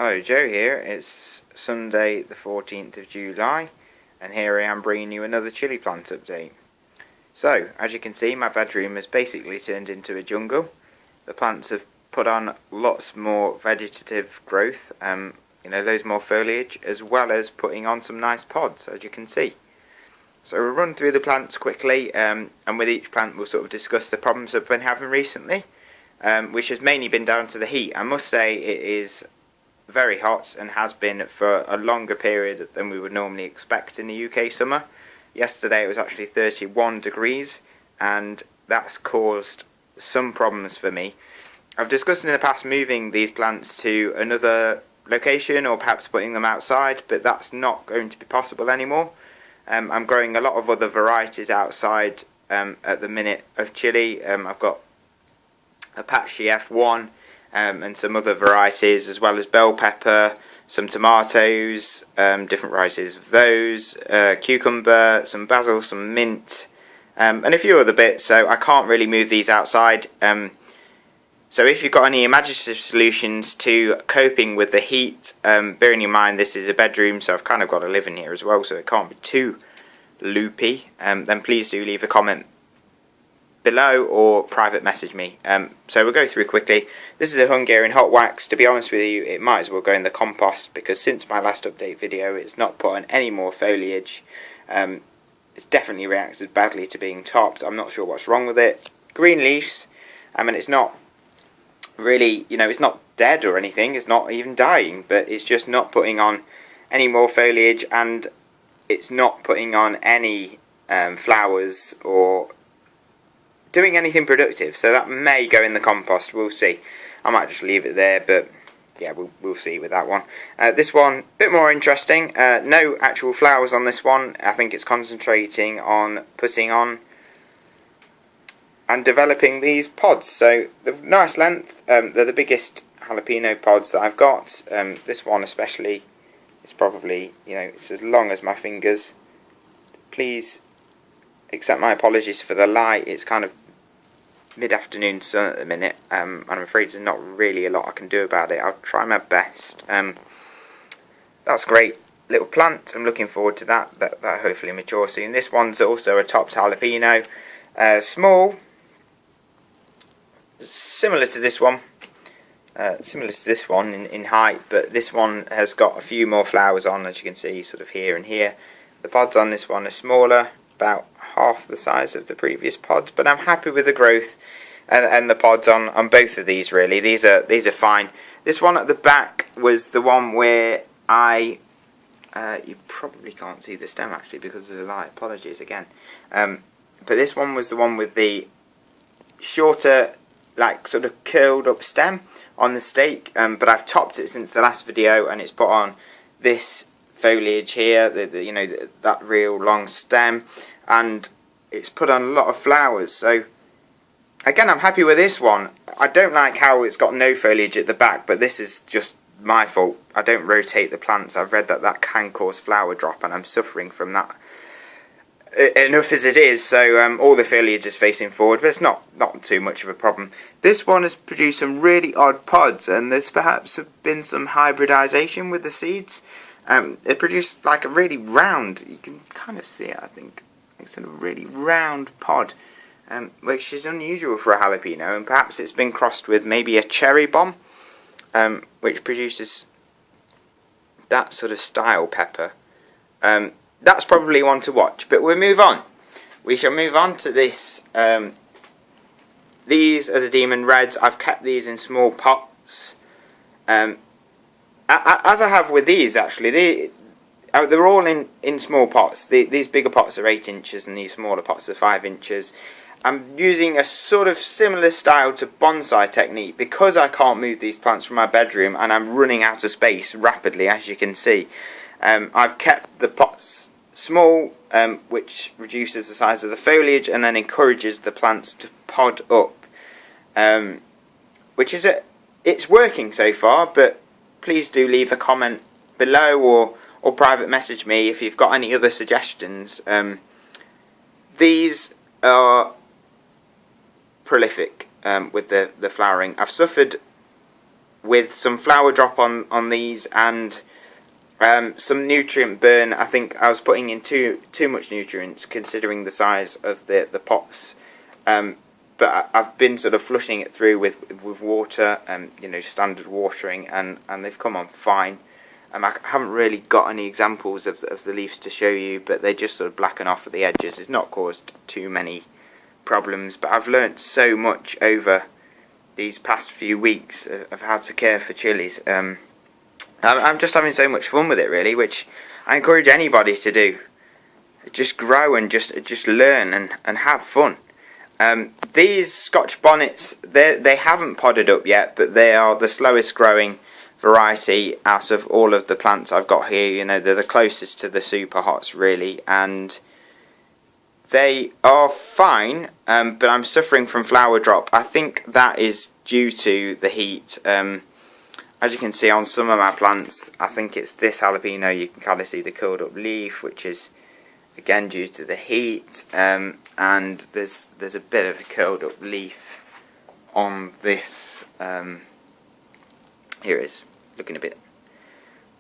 Hello, Joe here. It's Sunday the 14th of July and here I am bringing you another chili plant update. So, as you can see, my bedroom has basically turned into a jungle. The plants have put on lots more vegetative growth, loads more foliage, as well as putting on some nice pods, as you can see. So we'll run through the plants quickly, and with each plant we'll sort of discuss the problems I've been having recently, which has mainly been down to the heat. I must say it is very hot and has been for a longer period than we would normally expect in the UK summer. Yesterday it was actually 31 degrees and that's caused some problems for me. I've discussed in the past moving these plants to another location or perhaps putting them outside, but that's not going to be possible anymore. I'm growing a lot of other varieties outside at the minute of chili. I've got Apache F1 and some other varieties, as well as bell pepper, some tomatoes, different varieties of those, cucumber, some basil, some mint, and a few other bits. So I can't really move these outside. So if you've got any imaginative solutions to coping with the heat, bearing in mind this is a bedroom, so I've kind of got to live in here as well, so it can't be too loopy, then please do leave a comment below or private message me. So we'll go through quickly. This is a Hungarian hot wax. To be honest with you, it might as well go in the compost, because since my last update video it's not put on any more foliage. It's definitely reacted badly to being topped. I'm not sure what's wrong with it. Green leaves, and it's not really, it's not dead or anything, it's not even dying, but it's just not putting on any more foliage, and it's not putting on any flowers or doing anything productive. So that may go in the compost, we'll see. I might just leave it there, but yeah, we'll see with that one. This one, a bit more interesting. No actual flowers on this one. I think it's concentrating on putting on and developing these pods. So the nice length, they're the biggest jalapeno pods that I've got. This one especially is probably, it's as long as my fingers. Please accept my apologies for the light. It's kind of mid-afternoon sun at the minute, and I'm afraid there's not really a lot I can do about it. I'll try my best. That's a great little plant. I'm looking forward to that hopefully mature soon. This one's also a topped jalapeno, small, similar to this one in height, but this one has got a few more flowers on, as you can see, sort of here and here. The pods on this one are smaller, about half the size of the previous pods, but I'm happy with the growth and the pods on both of these. Really, these are fine. This one at the back was the one where you probably can't see the stem actually because of the light, apologies again, but this one was the one with the shorter, like sort of curled up stem on the stake, but I've topped it since the last video and it's put on this foliage here, that real long stem, and it's put on a lot of flowers. So again, I'm happy with this one. I don't like how it's got no foliage at the back, but this is just my fault. I don't rotate the plants. I've read that can cause flower drop, and I'm suffering from that enough as it is. So all the foliage is facing forward, but it's not too much of a problem. This one has produced some really odd pods, and there's perhaps been some hybridization with the seeds. It produced like a really round, you can kind of see it, I think, it's sort of a really round pod, which is unusual for a jalapeno, and perhaps it's been crossed with maybe a cherry bomb, which produces that sort of style pepper. That's probably one to watch, but we'll move on. We shall move on to this. These are the Demon Reds. I've kept these in small pots. As I have with these, actually, they're all in small pots. These bigger pots are 8 inches and these smaller pots are 5 inches. I'm using a sort of similar style to bonsai technique because I can't move these plants from my bedroom and I'm running out of space rapidly, as you can see. I've kept the pots small, which reduces the size of the foliage and then encourages the plants to pod up, which is it's working so far, but please do leave a comment below or private message me if you've got any other suggestions. These are prolific with the flowering. I've suffered with some flower drop on these and some nutrient burn. I think I was putting in too much nutrients considering the size of the pots. But I've been sort of flushing it through with water, you know, standard watering, and they've come on fine. I haven't really got any examples of the leaves to show you, but they just sort of blacken off at the edges. It's not caused too many problems, but I've learnt so much over these past few weeks of how to care for chilies. I'm just having so much fun with it, really, which I encourage anybody to do. Just grow and just learn and have fun. These Scotch bonnets, they haven't podded up yet, but they are the slowest growing variety out of all of the plants I've got here. You know, they're the closest to the super hots, really, and they are fine, but I'm suffering from flower drop. I think that is due to the heat. As you can see on some of my plants, I think it's this jalapeno, you can kind of see the curled up leaf, which is again due to the heat, and there's a bit of a curled up leaf on this. Here it is, looking a bit,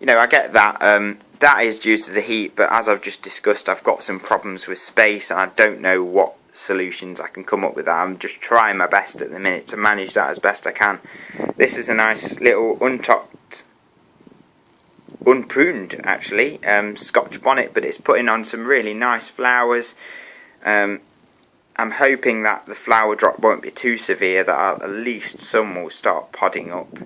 you know, I get that, that is due to the heat, but as I've just discussed, I've got some problems with space and I don't know what solutions I can come up with. That I'm just trying my best at the minute to manage that as best I can. This is a nice little untopped, unpruned actually, Scotch bonnet, but it's putting on some really nice flowers. I'm hoping that the flower drop won't be too severe, that at least some will start podding up.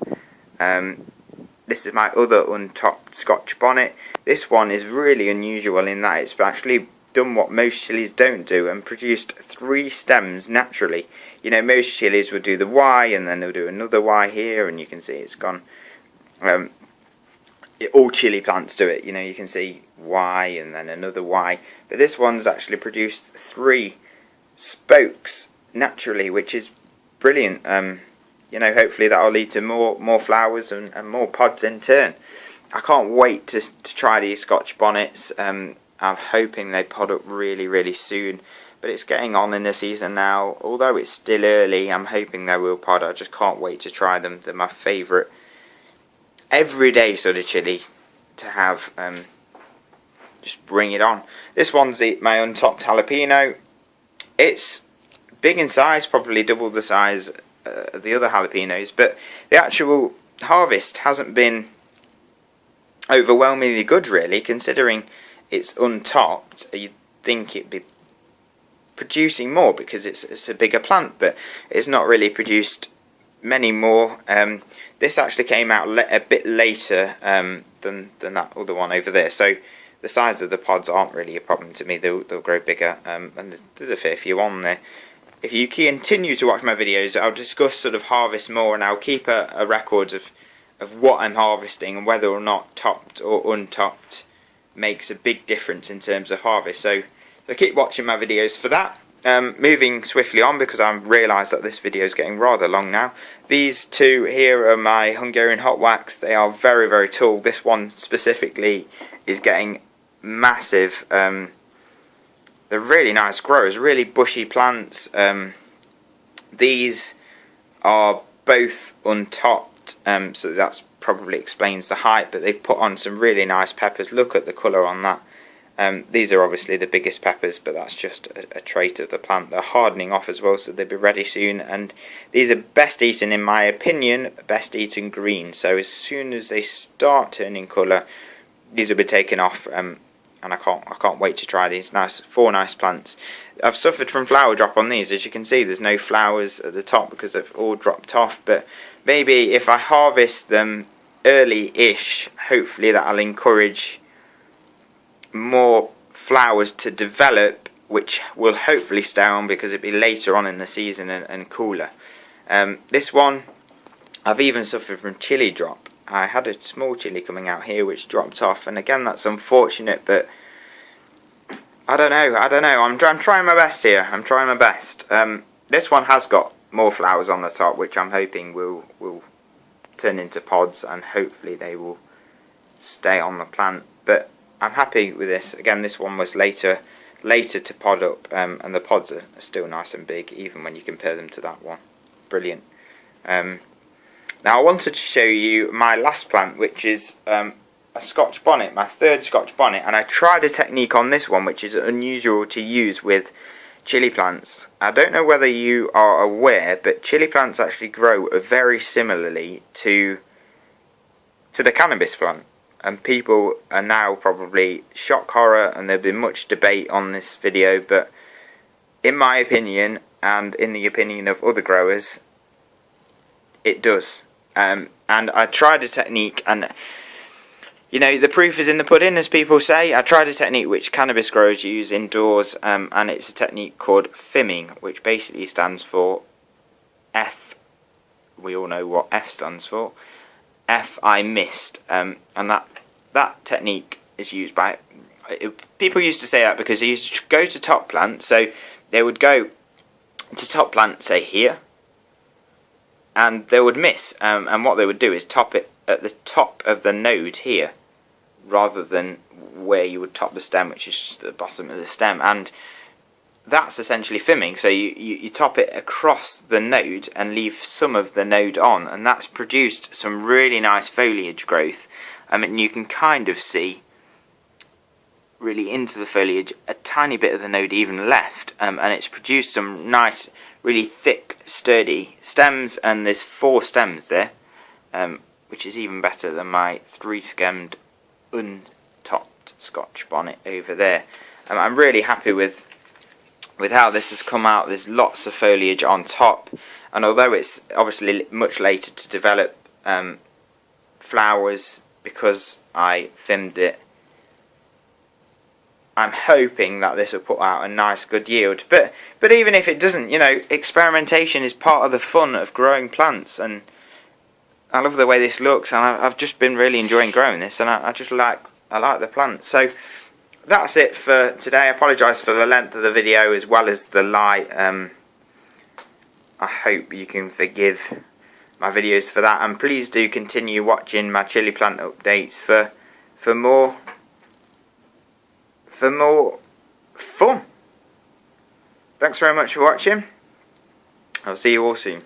This is my other untopped Scotch bonnet. This one is really unusual in that it's actually done what most chilies don't do and produced 3 stems naturally. You know, most chilies would do the Y and then they'll do another Y here, and you can see it's gone. All chili plants do it, you know, you can see Y and then another Y, but this one's actually produced 3 spokes naturally, which is brilliant. You know, hopefully that'll lead to more flowers and more pods in turn. I can't wait to try these Scotch bonnets. I'm hoping they pod up really soon, but it's getting on in the season now. Although it's still early, I'm hoping they will pod. I just can't wait to try them. They're my favourite everyday sort of chili to have. Just bring it on. This one's my untopped jalapeno. It's big in size, probably double the size of the other jalapenos, but the actual harvest hasn't been overwhelmingly good, really, considering it's untopped. You'd think it'd be producing more because it's a bigger plant, but it's not really produced many more. This actually came out a bit later than that other one over there, so the size of the pods aren't really a problem to me. They'll grow bigger, and there's a fair few on there. If you continue to watch my videos, I'll discuss sort of harvest more, and I'll keep a record of what I'm harvesting and whether or not topped or untopped makes a big difference in terms of harvest. So keep watching my videos for that. Moving swiftly on, because I've realised that this video is getting rather long now. These 2 here are my Hungarian hot wax. They are very tall. This one specifically is getting massive. They're really nice growers, really bushy plants. These are both untopped, so that's probably explains the height, but they've put on some really nice peppers. Look at the colour on that. These are obviously the biggest peppers, but that's just a trait of the plant. They're hardening off as well, so they'll be ready soon, and these are best eaten, in my opinion, best eaten green. So as soon as they start turning colour, these will be taken off, and I can't wait to try these 4 nice plants. I've suffered from flower drop on these. As you can see, there's no flowers at the top because they've all dropped off, but maybe if I harvest them early-ish, hopefully that'll encourage more flowers to develop, which will hopefully stay on because it'll be later on in the season and cooler. This one, I've even suffered from chili drop. I had a small chili coming out here which dropped off, and again that's unfortunate, but I don't know. I'm trying my best here. I'm trying my best. This one has got more flowers on the top, which I'm hoping will turn into pods, and hopefully they will stay on the plant. But I'm happy with this. Again, this one was later to pod up, and the pods are still nice and big, even when you compare them to that one. Brilliant. Now I wanted to show you my last plant, which is a Scotch bonnet, my third Scotch bonnet, and I tried a technique on this one which is unusual to use with chili plants. I don't know whether you are aware, but chili plants actually grow very similarly to the cannabis plant, and people are now probably shock horror, and there'll be much debate on this video, but in my opinion and in the opinion of other growers, it does. And I tried a technique, and you know, the proof is in the pudding, as people say. I tried a technique which cannabis growers use indoors, and it's a technique called fimming, which basically stands for F. We all know what F stands for. F, I missed. And that technique is used by... people used to say that because they used to go to top plant, so they would go to top plant, say here, and they would miss. And what they would do is top it at the top of the node here, rather than where you would top the stem, which is just the bottom of the stem. And that's essentially fimming. So you top it across the node and leave some of the node on, and that's produced some really nice foliage growth. And you can kind of see really into the foliage a tiny bit of the node even left, and it's produced some nice, really thick, sturdy stems. And there's 4 stems there, which is even better than my 3-stemmed untopped Scotch bonnet over there. I'm really happy with how this has come out. There's lots of foliage on top, and although it's obviously much later to develop flowers because I filmed it, I'm hoping that this will put out a nice good yield. But even if it doesn't, you know, experimentation is part of the fun of growing plants, and I love the way this looks, and I've just been really enjoying growing this, and I like the plant. So that's it for today. I apologise for the length of the video as well as the light. I hope you can forgive my videos for that, and please do continue watching my chili plant updates for more fun. Thanks very much for watching. I'll see you all soon.